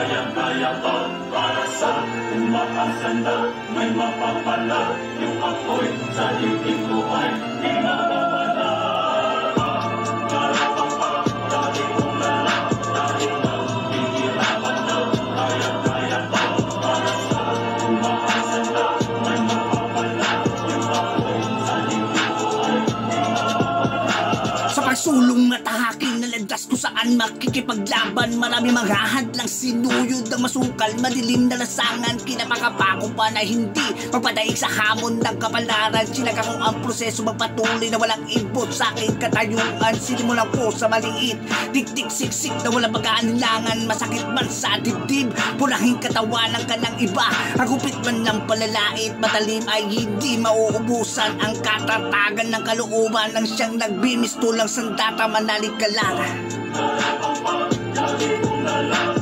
kaya-kaya ko para sa umaasan na may mapapala. Yung ako'y sa ibig ko ay di mapapala. Karapang pa, dati kong lala, dahil na hihirapan na kaya-kaya ko para sa umaasan na may mapapala. Yung ako'y sa ibig ko ay di mapapala. Sa pagsulong at hahaking nalandas kung saan makikipaglaban, marami mga hadlang sinuyod ang masukal, madilim na lasangan, kinapakapako pa na hindi magpadaig sa hamon ng kapalaran. Sinaga kong ang proseso magpatuloy na walang ibot sa aking katayuan. Sinimulan ko sa maliit, tik-tik siksik na walang pag-aalinlangan, masakit man sa dibdib, pulahing katawanan ka ng iba. Ang gupit man ng palalait, matalim ay hindi mauubusan ang katatagan ng kalooban ng siyang nagbimistulang sandata manalig ka lang. Karapang pa, dati kong lala,